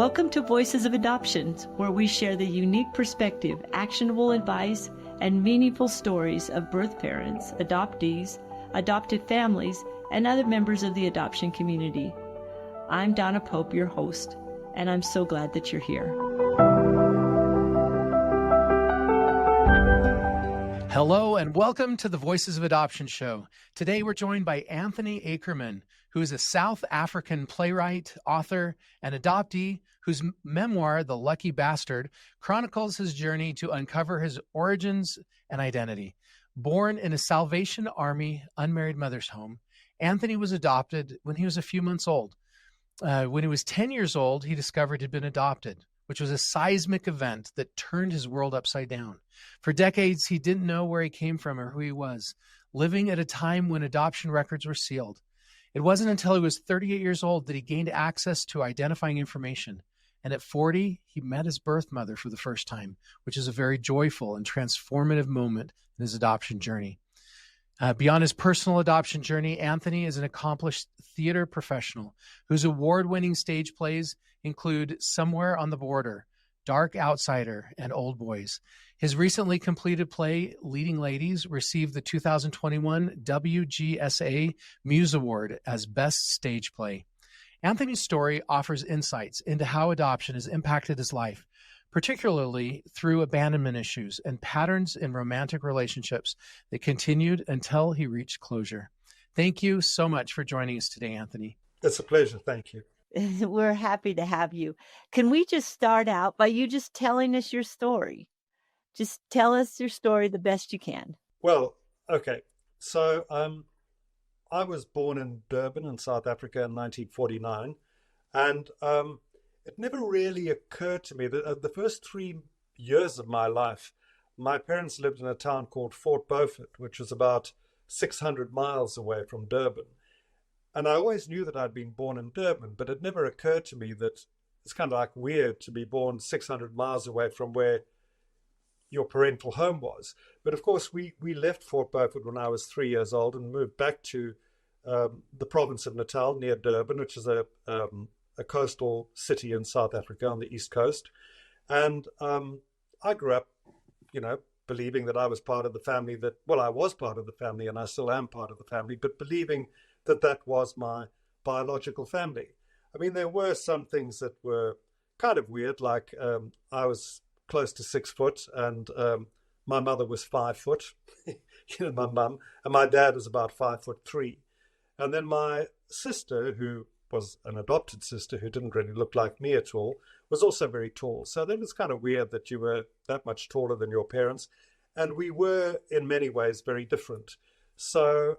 Welcome to Voices of Adoptions, where we share the unique perspective, actionable advice, and meaningful stories of birth parents, adoptees, adopted families, and other members of the adoption community. I'm Donna Pope, your host, and I'm so glad that you're here. Hello and welcome to the Voices of Adoption show. Today we're joined by Anthony Akerman, who is a South African playwright, author, and adoptee whose memoir, The Lucky Bastard, chronicles his journey to uncover his origins and identity. Born in a Salvation Army unmarried mother's home, Anthony was adopted when he was a few months old. When he was 10 years old, he discovered he'd been adopted, which was a seismic event that turned his world upside down. For decades, he didn't know where he came from or who he was, living at a time when adoption records were sealed. It wasn't until he was 38 years old that he gained access to identifying information. And at 40, he met his birth mother for the first time, which is a very joyful and transformative moment in his adoption journey. Beyond his personal adoption journey, Anthony is an accomplished theater professional whose award-winning stage plays include Somewhere on the Border, Dark Outsider, and Old Boys. His recently completed play, Leading Ladies, received the 2021 WGSA Muse Award as Best Stage Play. Anthony's story offers insights into how adoption has impacted his life, particularly through abandonment issues and patterns in romantic relationships that continued until he reached closure. Thank you so much for joining us today, Anthony. It's a pleasure. Thank you. We're happy to have you. Can we just start out by you just telling us your story? Just tell us your story the best you can. Well, okay. So I was born in Durban in South Africa in 1949. And it never really occurred to me that the first 3 years of my life, my parents lived in a town called Fort Beaufort, which was about 600 miles away from Durban. And I always knew that I'd been born in Durban, but it never occurred to me that it's kind of like weird to be born 600 miles away from where your parental home was. But of course, we left Fort Beaufort when I was 3 years old and moved back to the province of Natal near Durban, which is a coastal city in South Africa on the east coast. And I grew up, believing that I was part of the family I was part of the family and I still am part of the family, but believing that was my biological family. I mean, there were some things that were kind of weird, like I was close to 6 foot and my mother was 5 foot, my mum, and my dad was about 5'3". And then my sister, who was an adopted sister who didn't really look like me at all, was also very tall. So then it's kind of weird that you were that much taller than your parents. And we were in many ways very different. So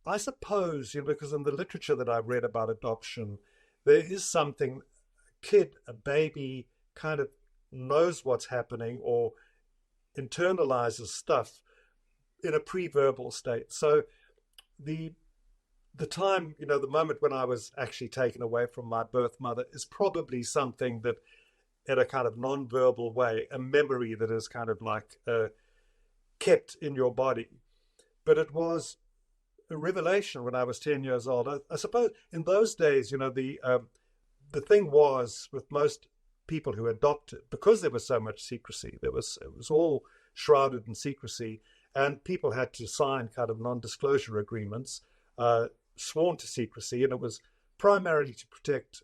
I suppose, because in the literature that I've read about adoption, there is something, a baby kind of knows what's happening or internalizes stuff in a pre-verbal state. So the time, the moment when I was actually taken away from my birth mother is probably something that in a kind of non-verbal way, a memory that is kind of like kept in your body. But it was a revelation when I was 10 years old. I suppose in those days, the thing was with most people who adopted, because there was so much secrecy, it was all shrouded in secrecy, and people had to sign kind of non-disclosure agreements, sworn to secrecy, and it was primarily to protect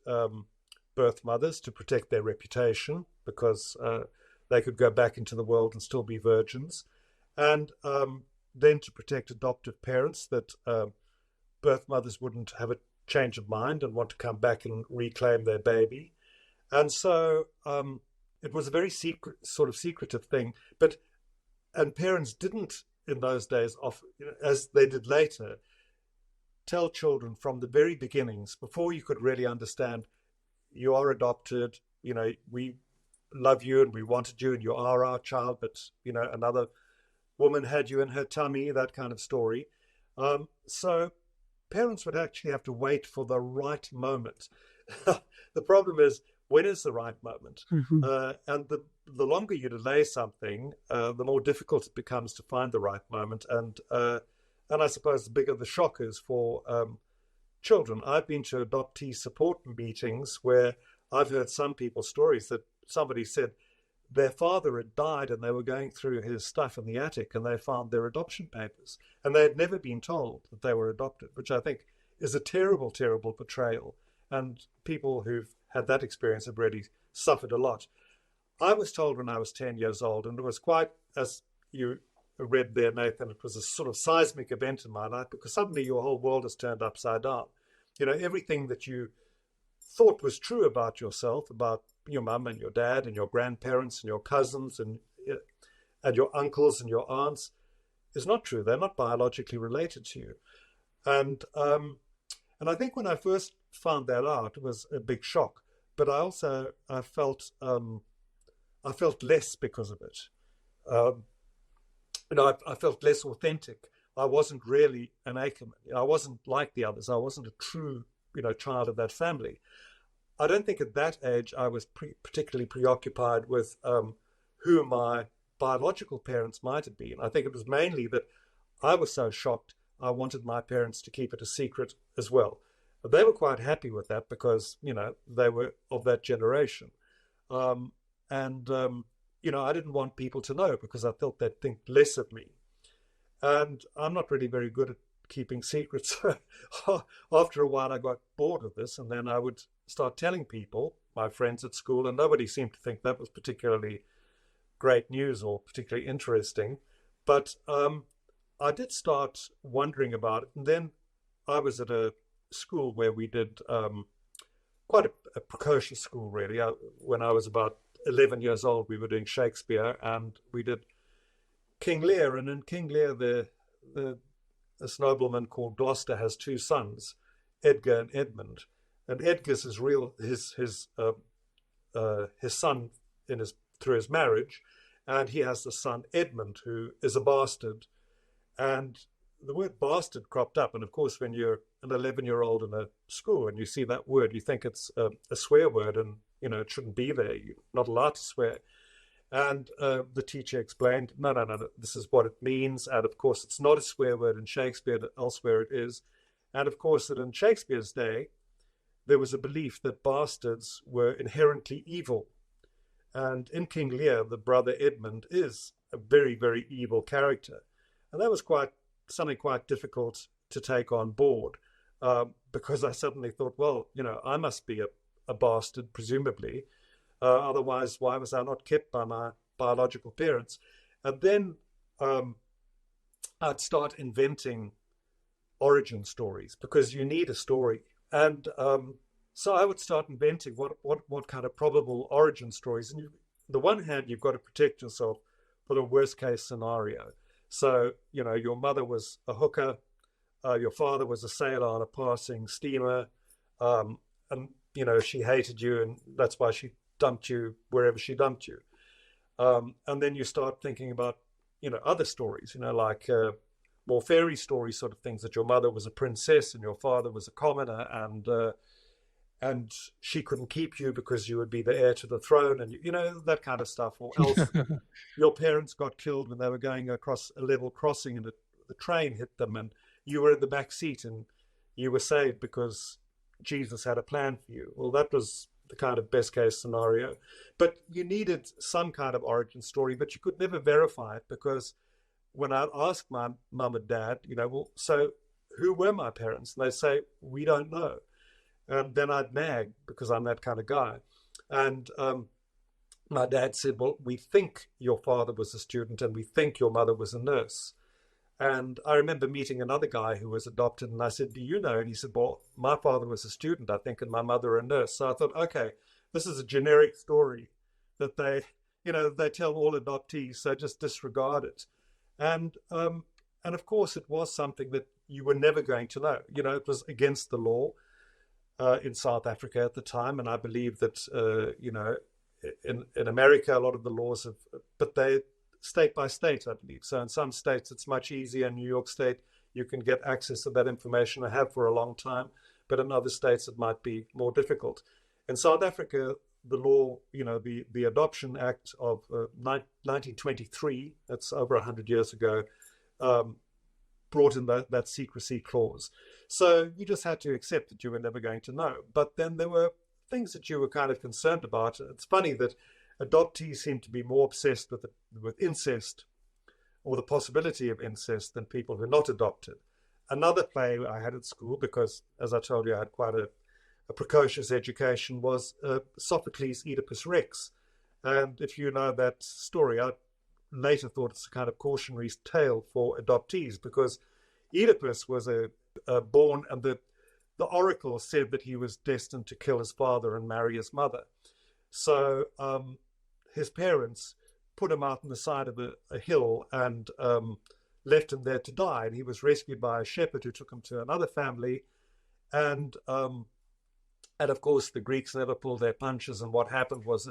birth mothers, to protect their reputation, because they could go back into the world and still be virgins, and then to protect adoptive parents, that birth mothers wouldn't have a change of mind and want to come back and reclaim their baby. And so it was a very secretive thing. And parents didn't in those days, as they did later, tell children from the very beginnings, before you could really understand, you are adopted, we love you and we wanted you and you are our child, but, another woman had you in her tummy, that kind of story. So parents would actually have to wait for the right moment. The problem is, when is the right moment? Mm-hmm. And the longer you delay something, the more difficult it becomes to find the right moment. And I suppose the bigger the shock is for children. I've been to adoptee support meetings where I've heard some people's stories that somebody said their father had died and they were going through his stuff in the attic and they found their adoption papers and they had never been told that they were adopted, which I think is a terrible, terrible betrayal. And people who've had that experience have really suffered a lot. I was told when I was 10 years old, and it was quite, as you read there, Nathan, it was a sort of seismic event in my life because suddenly your whole world has turned upside down. You know, everything that you thought was true about yourself, about your mum and your dad and your grandparents and your cousins and your uncles and your aunts is not true. They're not biologically related to you. And I think when I first found that out, it was a big shock. But I felt less because of it. I felt less authentic. I wasn't really an Akerman. I wasn't like the others. I wasn't a true, child of that family. I don't think at that age I was particularly preoccupied with who my biological parents might have been. I think it was mainly that I was so shocked I wanted my parents to keep it a secret as well. They were quite happy with that because, they were of that generation. I didn't want people to know because I felt they'd think less of me. And I'm not really very good at keeping secrets. After a while, I got bored of this, and then I would start telling people, my friends at school, and nobody seemed to think that was particularly great news or particularly interesting. But I did start wondering about it. And then I was at a school where we did quite a precocious school, really. When I was about 11 years old, we were doing Shakespeare, and we did King Lear. And in King Lear, this nobleman called Gloucester has two sons, Edgar and Edmund. And Edgar's his son through his marriage, and he has the son Edmund, who is a bastard. And the word bastard cropped up. And of course, when you're an 11-year-old in a school and you see that word, you think it's a swear word, and it shouldn't be there. You're not allowed to swear. And the teacher explained, no, this is what it means. And of course, it's not a swear word in Shakespeare, that elsewhere it is. And of course, that in Shakespeare's day, there was a belief that bastards were inherently evil. And in King Lear, the brother Edmund is a very, very evil character. And that was something quite difficult to take on board because I suddenly thought, well, I must be a bastard, presumably. Otherwise, why was I not kept by my biological parents? And then I'd start inventing origin stories because you need a story. And so I would start inventing what kind of probable origin stories. And on the one hand, you've got to protect yourself for the worst case scenario. So, your mother was a hooker, your father was a sailor on a passing steamer, and, she hated you, and that's why she dumped you wherever she dumped you. And then you start thinking about, other stories, like more fairy story sort of things, that your mother was a princess and your father was a commoner, and she couldn't keep you because you would be the heir to the throne, and that kind of stuff. Or else your parents got killed when they were going across a level crossing and the train hit them, and you were in the back seat and you were saved because Jesus had a plan for you. Well, that was the kind of best case scenario. But you needed some kind of origin story, but you could never verify it because when I'd ask my mum and dad, well, so who were my parents? And they say, we don't know. And then I'd nag because I'm that kind of guy. And my dad said, well, we think your father was a student and we think your mother was a nurse. And I remember meeting another guy who was adopted, and I said, do you know? And he said, well, my father was a student, I think, and my mother a nurse. So I thought, okay, this is a generic story that they tell all adoptees, so just disregard it. And of course, it was something that you were never going to know. It was against the law in South Africa at the time, and I believe that in America a lot of the laws but they state by state, I believe. So in some states it's much easier. In New York State, you can get access to that information. I have for a long time, but in other states it might be more difficult. In South Africa, the law, the Adoption Act of 1923, that's over 100 years ago, brought in that secrecy clause. So you just had to accept that you were never going to know. But then there were things that you were kind of concerned about. It's funny that adoptees seem to be more obsessed with incest or the possibility of incest than people who are not adopted. Another play I had at school, because as I told you, I had quite a precocious education, was Sophocles' Oedipus Rex. And if you know that story, I later thought it's a kind of cautionary tale for adoptees, because Oedipus was born, and the oracle said that he was destined to kill his father and marry his mother. So his parents put him out on the side of a hill and left him there to die. And he was rescued by a shepherd who took him to another family. And of course, the Greeks never pulled their punches. And what happened was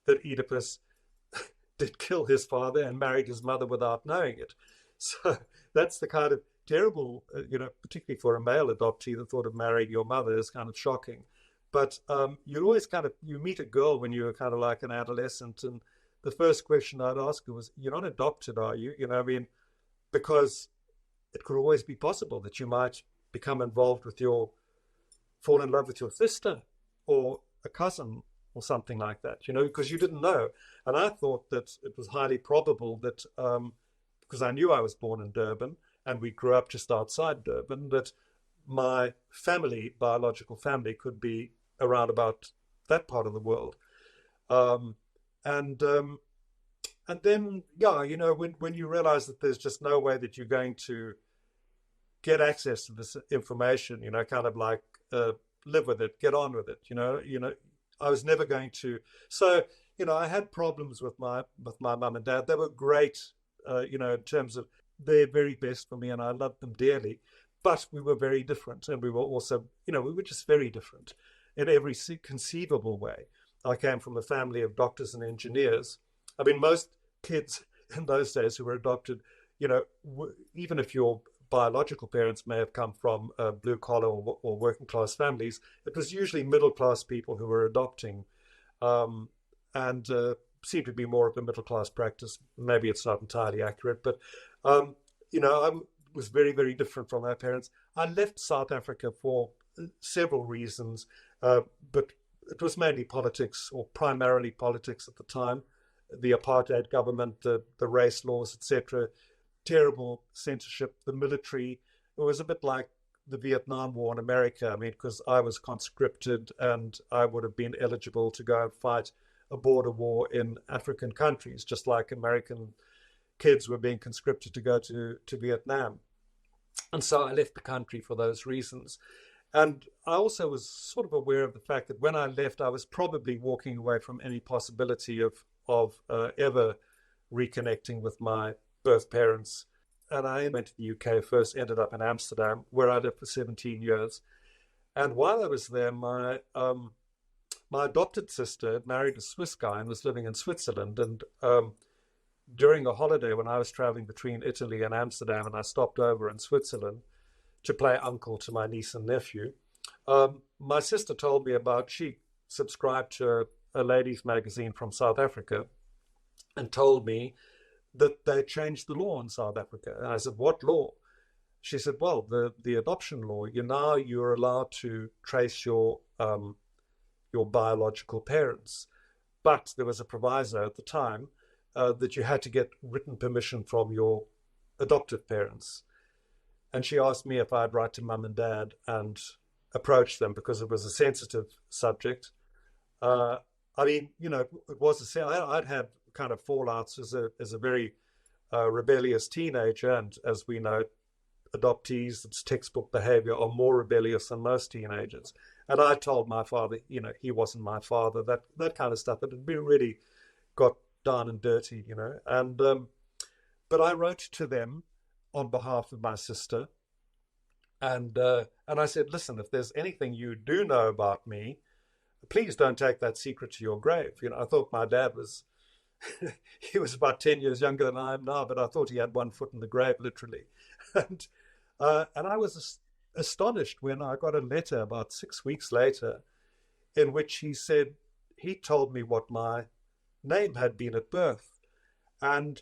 that Oedipus did kill his father and married his mother without knowing it. So that's the kind of terrible, particularly for a male adoptee, the thought of marrying your mother is kind of shocking. But you always you meet a girl when you're kind of like an adolescent, and the first question I'd ask her was, "You're not adopted, are you?" Because it could always be possible that you might become involved fall in love with your sister or a cousin or something like that, because you didn't know. And I thought that it was highly probable that, because I knew I was born in Durban and we grew up just outside Durban, that my biological family, could be around about that part of the world. And then, when you realize that there's just no way that you're going to get access to this information, kind of like live with it, get on with it, I was never going to. So, I had problems with my mum and dad. They were great, in terms of their very best for me, and I loved them dearly. But we were very different, and we were also, we were just very different in every conceivable way. I came from a family of doctors and engineers. I mean, most kids in those days who were adopted, even if your biological parents may have come from blue collar or working class families, it was usually middle class people who were adopting, and seemed to be more of a middle class practice. Maybe it's not entirely accurate, but I was very, very different from my parents. I left South Africa for several reasons, but it was mainly politics, or primarily politics at the time. The apartheid government, the race laws, etc., terrible censorship, the military. It was a bit like the Vietnam War in America. I mean, because I was conscripted and I would have been eligible to go and fight a border war in African countries, just like American kids were being conscripted to go to Vietnam. And so I left the country for those reasons. And I also was sort of aware of the fact that when I left, I was probably walking away from any possibility of ever reconnecting with my birth parents. And I went to the UK first, ended up in Amsterdam, where I lived for 17 years. And while I was there, my adopted sister had married a Swiss guy and was living in Switzerland. And during a holiday when I was traveling between Italy and Amsterdam, and I stopped over in Switzerland to play uncle to my niece and nephew, my sister told me she subscribed to a ladies' magazine from South Africa, and told me that they changed the law in South Africa. And I said, "What law?" She said, "Well, the adoption law. You're allowed to trace your biological parents, but there was a proviso at the time that you had to get written permission from your adoptive parents." And she asked me if I'd write to mum and dad and approach them, because it was a sensitive subject. I mean, it was I'd had kind of fallouts as a very rebellious teenager, and as we know, adoptees, it's textbook behavior, are more rebellious than most teenagers. And I told my father, he wasn't my father, that kind of stuff that had been really got down and dirty, And but I wrote to them on behalf of my sister, and I said, "Listen, if there's anything you do know about me, please don't take that secret to your grave." I thought my dad was, he was about 10 years younger than I am now, but I thought he had one foot in the grave, literally. And I was astonished when I got a letter about 6 weeks later in which he told me what my name had been at birth. And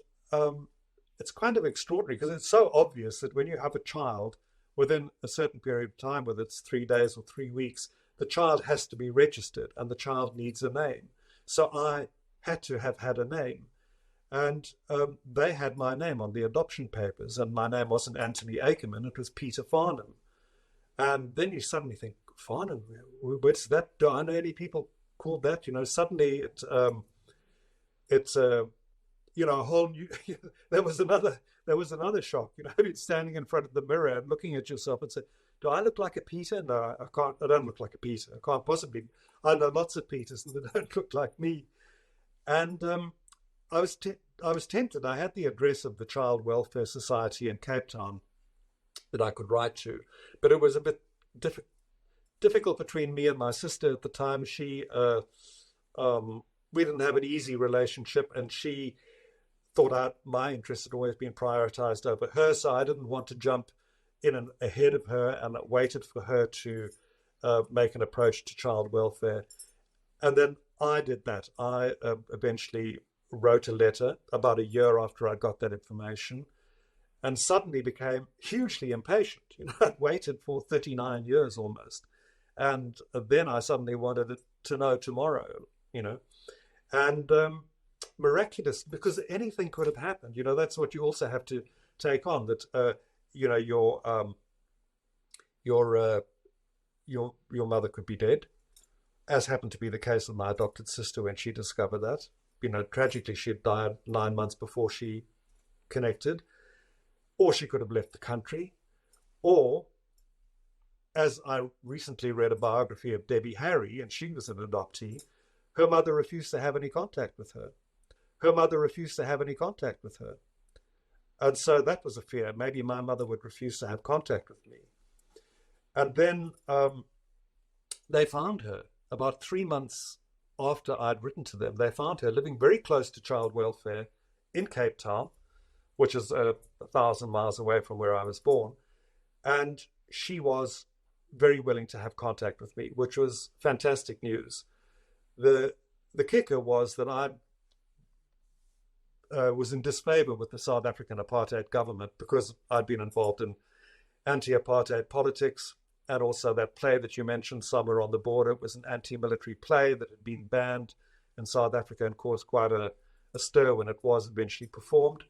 it's kind of extraordinary, because it's so obvious that when you have a child, within a certain period of time, whether it's 3 days or 3 weeks, the child has to be registered and the child needs a name. So I had to have had a name. And they had my name on the adoption papers, and my name wasn't Anthony Akerman, it was Peter Farnham. And then you suddenly think, Farnham, what's that? Do I know any people called that? Suddenly it's a whole new. there was another shock. Standing in front of the mirror and looking at yourself and say, do I look like a Peter? No, I can't. I don't look like a Peter. I can't possibly. I know lots of Peters and they don't look like me. And I was tempted. I had the address of the Child Welfare Society in Cape Town that I could write to, but it was a bit difficult between me and my sister at the time. We didn't have an easy relationship, and she thought my interests had always been prioritized over hers, so I didn't want to jump in ahead of her, and I waited for her to make an approach to child welfare. And then I did that. I eventually wrote a letter about a year after I got that information, and suddenly became hugely impatient. I'd waited for 39 years almost. And then I suddenly wanted to know tomorrow, and miraculous, because anything could have happened. That's what you also have to take on, that, your mother could be dead, as happened to be the case with my adopted sister when she discovered that. Tragically, she had died 9 months before she connected, or she could have left the country, or, as I recently read a biography of Debbie Harry, and she was an adoptee, her mother refused to have any contact with her. And so that was a fear. Maybe my mother would refuse to have contact with me. And then they found her about 3 months after I'd written to them. They found her living very close to child welfare in Cape Town, which is 1,000 miles away from where I was born. And she was very willing to have contact with me, which was fantastic news. The kicker was that I was in disfavor with the South African apartheid government because I'd been involved in anti-apartheid politics, and also that play that you mentioned, Somewhere on the Border, was an anti-military play that had been banned in South Africa and caused quite a stir when it was eventually performed.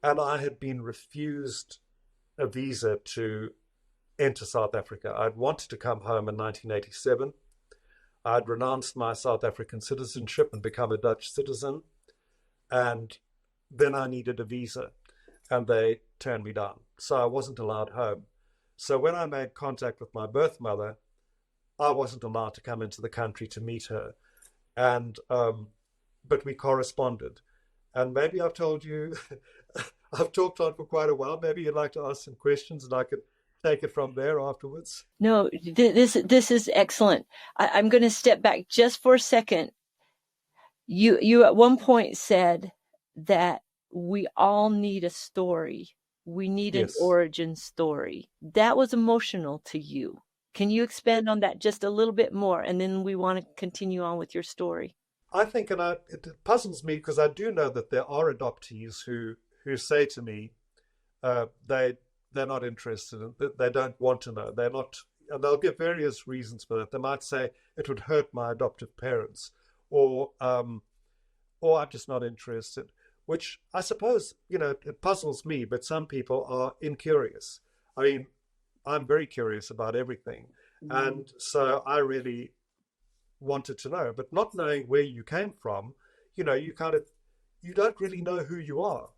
And I had been refused a visa to enter South Africa. I'd wanted to come home in 1987. I'd renounced my South African citizenship and become a Dutch citizen. And then I needed a visa, and they turned me down. So I wasn't allowed home. So when I made contact with my birth mother, I wasn't allowed to come into the country to meet her. And but we corresponded. And maybe I've told you, I've talked on for quite a while. Maybe you'd like to ask some questions and I could take it from there afterwards. No, this is excellent. I'm going to step back just for a second. You at one point said that we all need a story. We need an origin story. That was emotional to you. Can you expand on that just a little bit more? And then we want to continue on with your story. I think, and it puzzles me because I do know that there are adoptees who say to me, they're not interested, they don't want to know, they're not, and they'll give various reasons for that. They might say it would hurt my adoptive parents, or I'm just not interested. Which I suppose, it puzzles me, but some people are incurious. I mean, I'm very curious about everything. And so I really wanted to know, but not knowing where you came from, you don't really know who you are.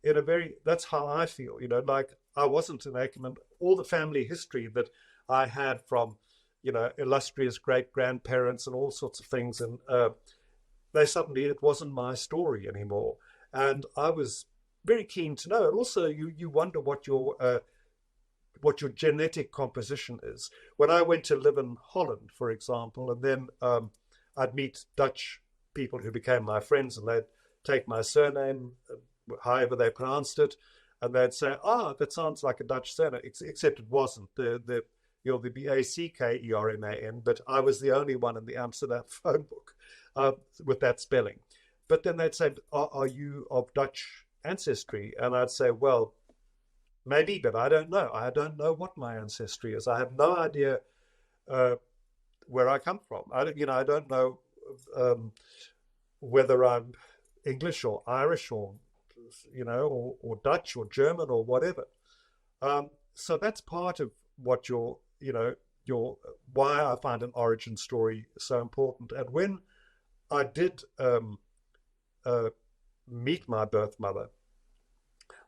That's how I feel, like I wasn't an Akerman. All the family history that I had from, illustrious great-grandparents and all sorts of things, and it wasn't my story anymore. And I was very keen to know. And also, you wonder what your genetic composition is. When I went to live in Holland, for example, and then I'd meet Dutch people who became my friends, and they'd take my surname, however they pronounced it, and they'd say, that sounds like a Dutch surname, except it wasn't. The Akerman, but I was the only one in the Amsterdam phone book with that spelling. But then they'd say, are you of Dutch ancestry? And I'd say, well, maybe, but I don't know. I don't know what my ancestry is. I have no idea where I come from. I don't know whether I'm English or Irish or or Dutch or German or whatever. So that's part of what your why I find an origin story so important. And when I did meet my birth mother,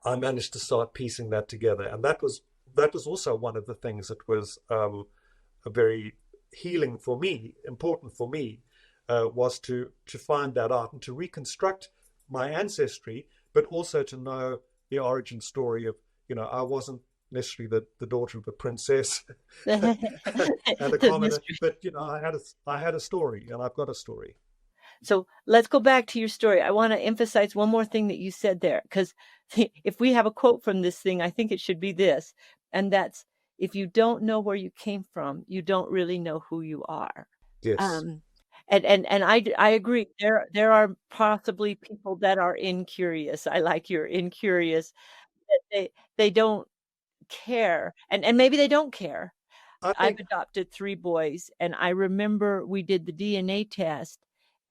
I managed to start piecing that together, and that was also one of the things that was a very healing for me, important for me, was to find that out and to reconstruct my ancestry, but also to know the origin story of, I wasn't necessarily the daughter of a princess and a commoner, but I had a story, and I've got a story. So let's go back to your story. I want to emphasize one more thing that you said there, because if we have a quote from this thing, I think it should be this, and that's, if you don't know where you came from, you don't really know who you are. Yes. And I agree. There are possibly people that are incurious. I like your incurious. That they don't care, and maybe they don't care. I've adopted 3 boys, and I remember we did the DNA test,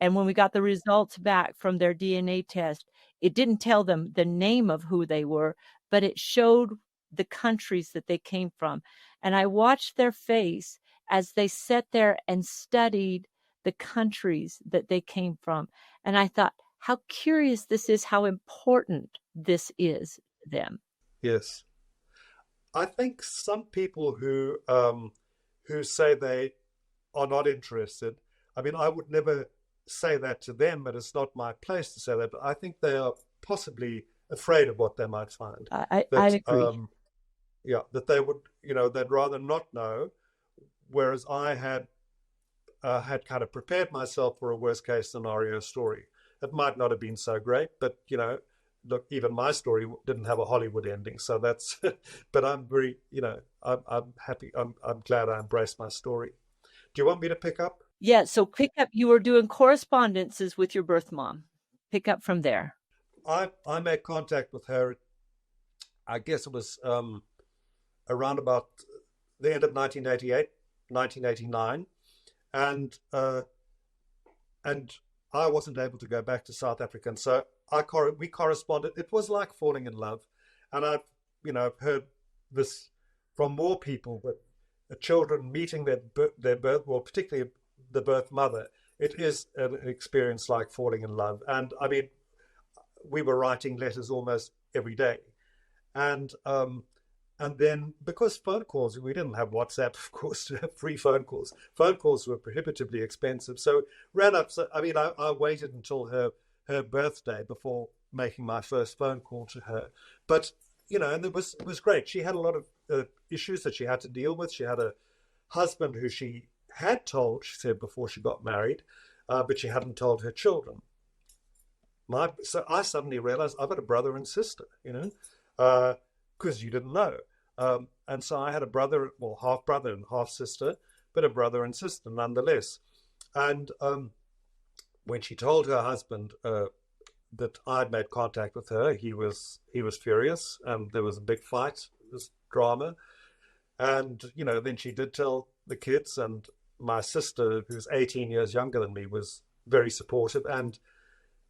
and when we got the results back from their DNA test, it didn't tell them the name of who they were, but it showed the countries that they came from. And I watched their face as they sat there and studied the countries that they came from. And I thought, how curious this is, how important this is to them. Yes. I think some people who say they are not interested, I mean, I would never say that to them, but it's not my place to say that, but I think they are possibly afraid of what they might find. I agree. That they would, they'd rather not know, whereas I had kind of prepared myself for a worst case scenario story. It might not have been so great, but look, even my story didn't have a Hollywood ending, so that's. But I'm very, I'm happy. I'm glad I embraced my story. Do you want me to pick up? Yeah. So pick up. You were doing correspondences with your birth mom. Pick up from there. I made contact with her. I guess it was around about the end of 1988, 1989, and I wasn't able to go back to South Africa, and so we corresponded. It was like falling in love, and I've heard this from more people, that children meeting their birth, well, particularly the birth mother, it is an experience like falling in love. And I mean, we were writing letters almost every day, and then because phone calls, we didn't have WhatsApp, of course, to have free phone calls. Phone calls were prohibitively expensive, so ran up. So I mean, I waited until her birthday before making my first phone call to her. But and it was great. She had a lot of issues that she had to deal with. She had a husband who she had told, she said, before she got married, but she hadn't told her children. So I suddenly realized I've got a brother and sister, because you didn't know. And so I had a brother, well, half brother and half sister, but a brother and sister nonetheless. And when she told her husband that I'd made contact with her, he was furious, and there was a big fight, this drama. And then she did tell the kids, and my sister, who's 18 years younger than me, was very supportive. And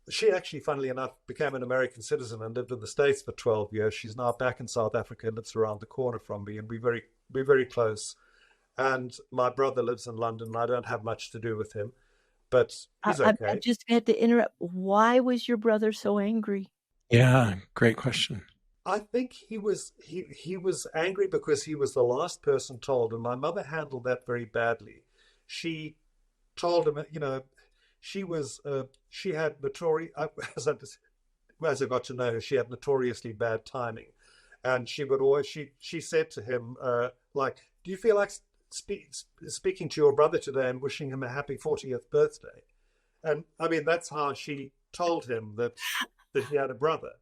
she actually, funnily enough, became an American citizen and lived in the States for 12 years. She's now back in South Africa and lives around the corner from me, and we're very close. And my brother lives in London, and I don't have much to do with him, but he's okay. I just had to interrupt. Why was your brother so angry? Yeah, great question. I think he was angry because he was the last person told, and my mother handled that very badly. She told him, she had as I got to know her, she had notoriously bad timing, and she would always she said to him, do you feel like speaking to your brother today and wishing him a happy 40th birthday? And I mean, that's how she told him that he had a brother.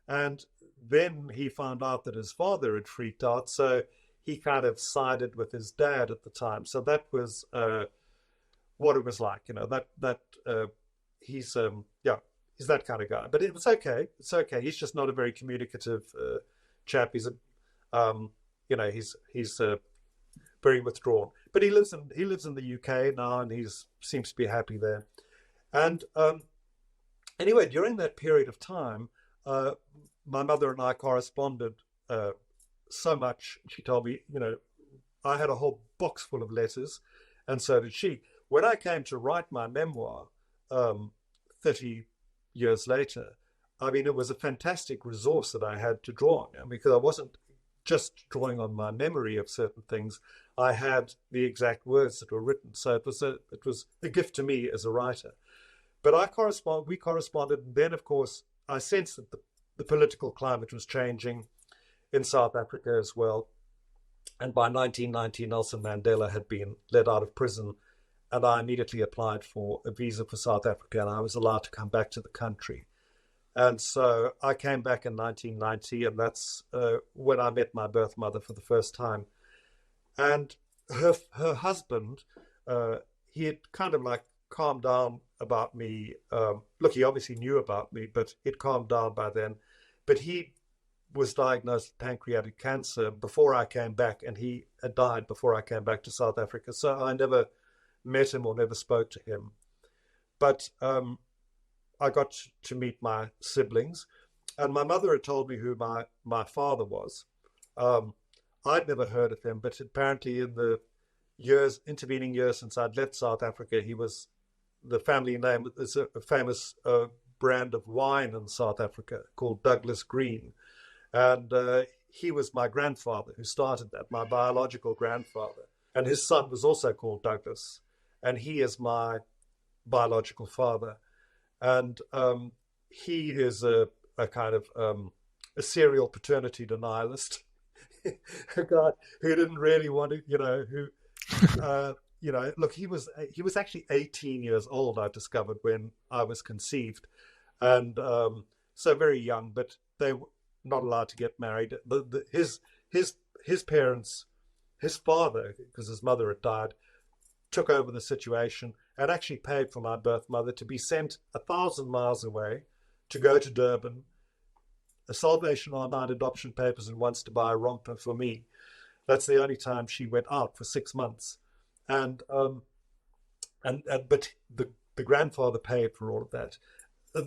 And then he found out that his father had freaked out, so he kind of sided with his dad at the time. So that was what it was like, he's that kind of guy. But it was okay. It's okay. He's just not a very communicative chap. He's he's very withdrawn. But he lives in the UK now, and he seems to be happy there. And anyway, during that period of time, my mother and I corresponded so much. She told me, I had a whole box full of letters, and so did she. When I came to write my memoir 30 years later, I mean, it was a fantastic resource that I had to draw on, because I wasn't just drawing on my memory of certain things. I had the exact words that were written. So it was a gift to me as a writer. But we corresponded, and then, of course, I sensed that the political climate was changing in South Africa as well. And by 1990, Nelson Mandela had been let out of prison, and I immediately applied for a visa for South Africa, and I was allowed to come back to the country. And so I came back in 1990, and that's when I met my birth mother for the first time. And her husband, he had kind of like calmed down about me. Look, he obviously knew about me, but he'd calmed down by then. But he was diagnosed with pancreatic cancer before I came back, and he had died before I came back to South Africa. So I never met him or never spoke to him. But I got to meet my siblings, and my mother had told me who my father was. I'd never heard of him, but apparently in the intervening years since I'd left South Africa, the family name is a famous brand of wine in South Africa called Douglas Green. And he was my grandfather who started that, my biological grandfather. And his son was also called Douglas, and he is my biological father. And he is a kind of a serial paternity denialist, a guy who didn't really want to, look, he was actually 18 years old, I discovered, when I was conceived. And so very young, but they were not allowed to get married. His parents, his father, because his mother had died, took over the situation and actually paid for my birth mother to be sent 1,000 miles away to go to Durban, a Salvation Army adoption papers, and wants to buy a romper for me. That's the only time she went out for 6 months. But the grandfather paid for all of that,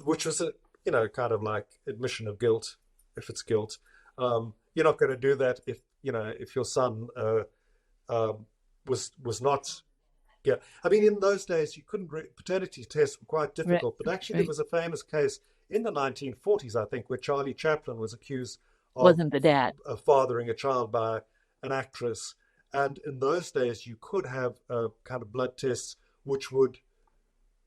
which was a kind of like admission of guilt, if it's guilt. You're not going to do that if your son was not. Yeah, I mean, in those days you couldn't. Paternity tests were quite difficult, but actually there was a famous case in the 1940s, I think, where Charlie Chaplin was accused of fathering a child by an actress. And in those days, you could have kind of blood tests which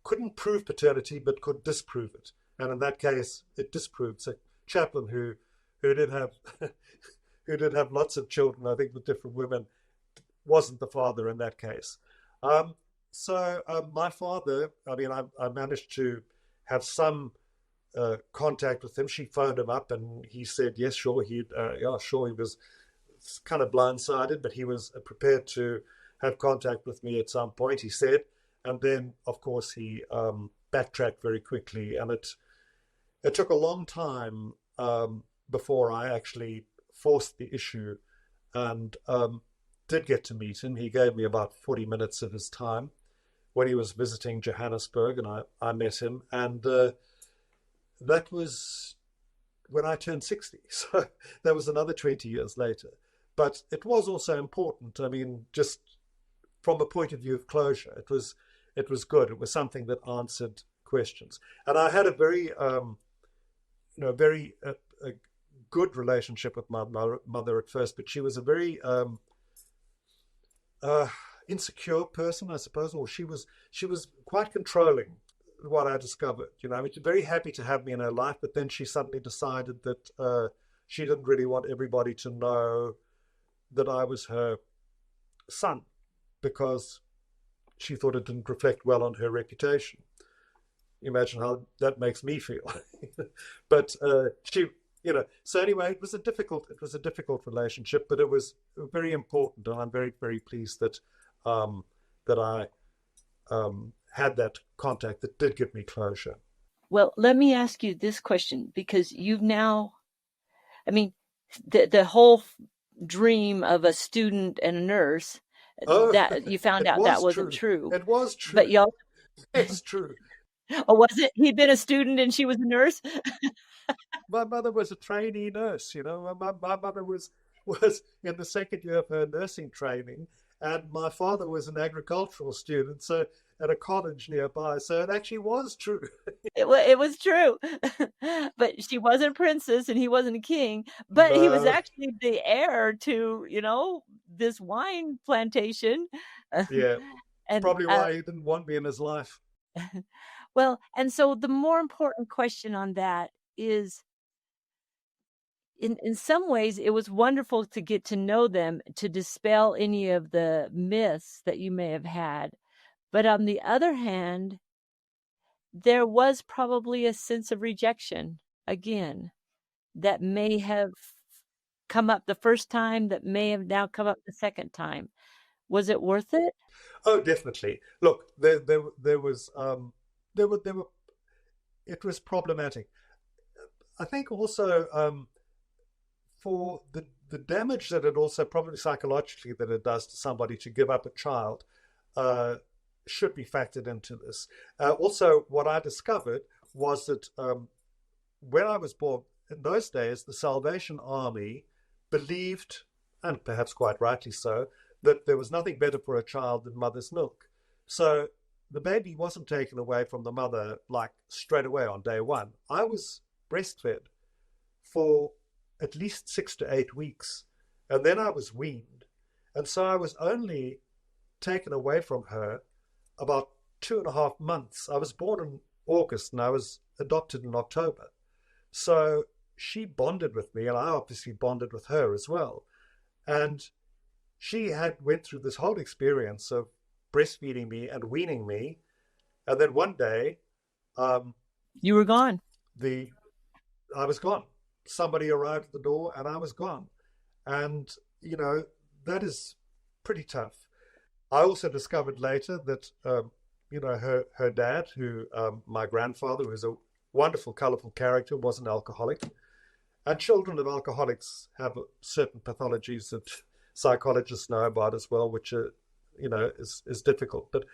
couldn't prove paternity, but could disprove it. And in that case, it disproved. So Chaplin, who did have lots of children, I think, with different women, wasn't the father in that case. So my father, I mean, I managed to have some contact with him. She phoned him up, and he said, yes, sure. He was kind of blindsided, but he was prepared to have contact with me at some point, he said. And then, of course, he backtracked very quickly. And it took a long time before I actually forced the issue and did get to meet him. He gave me about 40 minutes of his time when he was visiting Johannesburg, and I met him. And that was when I turned 60. So that was another 20 years later. But it was also important. I mean, just from a point of view of closure, it was good. It was something that answered questions. And I had a very, very good relationship with my mother at first, but she was a very insecure person, I suppose, or she was quite controlling. What I discovered, I mean, she's very happy to have me in her life, but then she suddenly decided that she didn't really want everybody to know that I was her son, because she thought it didn't reflect well on her reputation. Imagine how that makes me feel. But she, so anyway, it was a difficult relationship, but it was very important, and I'm very, very pleased that I had that contact that did give me closure. Well, let me ask you this question, because you've now, I mean, the whole dream of a student and a nurse Oh, that you found it out that was wasn't true. true. It was But true. y'all, It's true. oh, was it? He'd been a student and she was a nurse? My mother was a trainee nurse, My mother was in the second year of her nursing training, and my father was an agricultural student, so at a college nearby. So it actually was true. It was true. But she wasn't a princess and he wasn't a king, but he was No, actually the heir to, this wine plantation. yeah, And probably why he didn't want me in his life. well, and so the more important question on that is, in some ways it was wonderful to get to know them, to dispel any of the myths that you may have had. But on the other hand, there was probably a sense of rejection again that may have come up the first time, that may have now come up the second time. Was it worth it? Oh, definitely. Look, there was there were it was problematic. I think also for the damage that it also probably psychologically that it does to somebody to give up a child uh, should be factored into this. Also, what I discovered was that when I was born, in those days, the Salvation Army believed, and perhaps quite rightly so, that there was nothing better for a child than mother's milk. So the baby wasn't taken away from the mother like straight away on day one. I was breastfed for at least 6 to 8 weeks, and then I was weaned. And so I was only taken away from her about 2.5 months. I was born in August and I was adopted in October. So she bonded with me, and I obviously bonded with her as well. And she had went through this whole experience of breastfeeding me and weaning me, and then one day, um, You were gone. the I was gone. Somebody arrived at the door, and I was gone. And that is pretty tough. I also discovered later that her dad, who my grandfather, who was a wonderful, colourful character, was an alcoholic. And children of alcoholics have certain pathologies that psychologists know about as well, which are, is difficult. But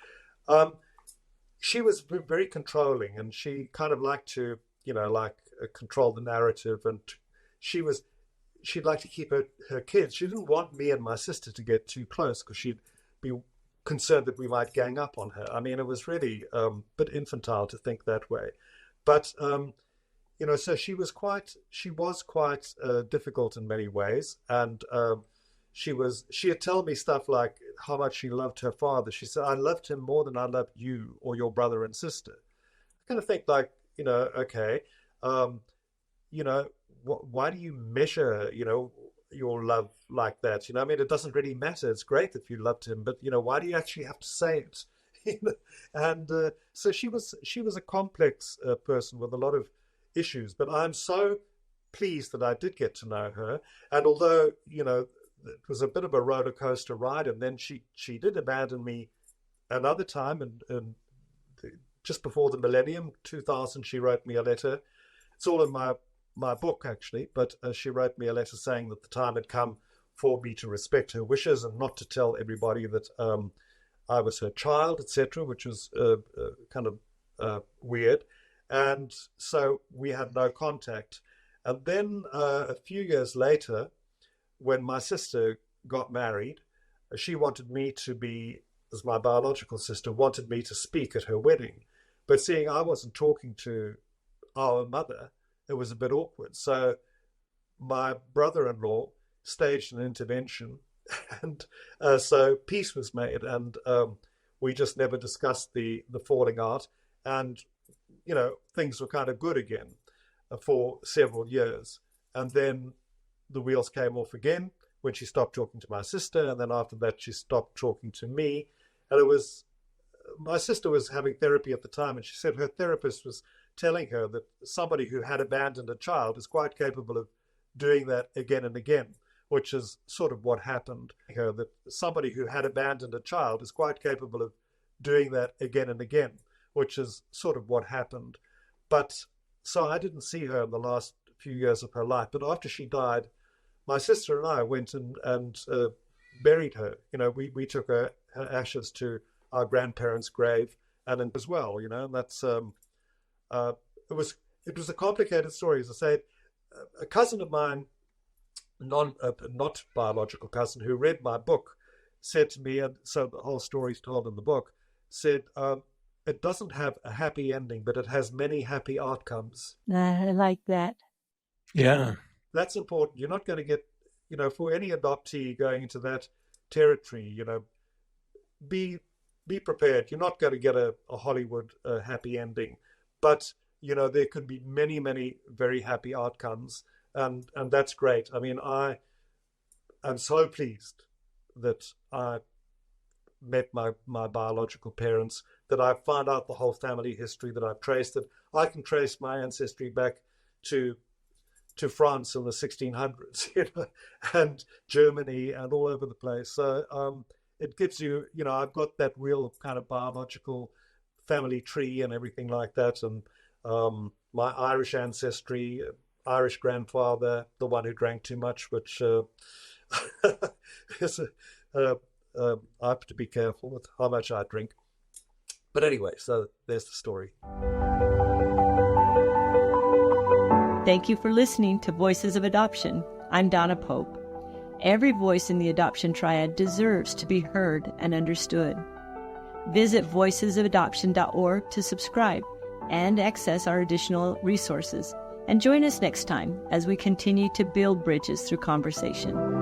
she was very controlling, and she kind of liked to, control the narrative. And she'd like to keep her kids. She didn't want me and my sister to get too close because she'd be concerned that we might gang up on her. I mean, it was really a bit infantile to think that way. But so she was quite difficult in many ways, and she'd tell me stuff like how much she loved her father. She said, "I loved him more than I loved you or your brother and sister." I kind of think like, okay, why do you measure, your love like that? I mean, it doesn't really matter. It's great if you loved him, but why do you actually have to say it? And so she was a complex person with a lot of issues, but I'm so pleased that I did get to know her. And although it was a bit of a roller coaster ride, and then she did abandon me another time, and just before the millennium, 2000, she wrote me a letter. It's all in my book actually, but she wrote me a letter saying that the time had come for me to respect her wishes and not to tell everybody that I was her child, etc., which was kind of weird. And so we had no contact. And then a few years later, when my sister got married, she wanted me to be, as my biological sister, wanted me to speak at her wedding. But seeing I wasn't talking to our mother, it was a bit awkward. So my brother-in-law staged an intervention, and so peace was made, and we just never discussed the falling out, and things were kind of good again for several years. And then the wheels came off again when she stopped talking to my sister, and then after that she stopped talking to me. And it was, my sister was having therapy at the time, and she said her therapist was telling her that somebody who had abandoned a child is quite capable of doing that again and again, which is sort of what happened. Her that somebody who had abandoned a child is quite capable of doing that again and again, which is sort of what happened. But so I didn't see her in the last few years of her life. But after she died, my sister and I went and buried her. We took her ashes to our grandparents' grave, and as well. And that's it was a complicated story. As I say, a cousin of mine, not biological cousin, who read my book, said to me, and so the whole story is told in the book, said, it doesn't have a happy ending, but it has many happy outcomes. I like that. Yeah. That's important. You're not going to get, for any adoptee going into that territory, be prepared. You're not going to get a Hollywood happy ending, but, there could be many, many very happy outcomes. And that's great. I mean, I am so pleased that I met my biological parents, that I found out the whole family history, that I've traced it. I can trace my ancestry back to France in the 1600s, and Germany and all over the place. So it gives you, I've got that real kind of biological family tree and everything like that. And my Irish ancestry, Irish grandfather, the one who drank too much, which is I have to be careful with how much I drink. But anyway, so there's the story. Thank you for listening to Voices of Adoption. I'm Donna Pope. Every voice in the adoption triad deserves to be heard and understood. Visit voicesofadoption.org to subscribe and access our additional resources. And join us next time as we continue to build bridges through conversation.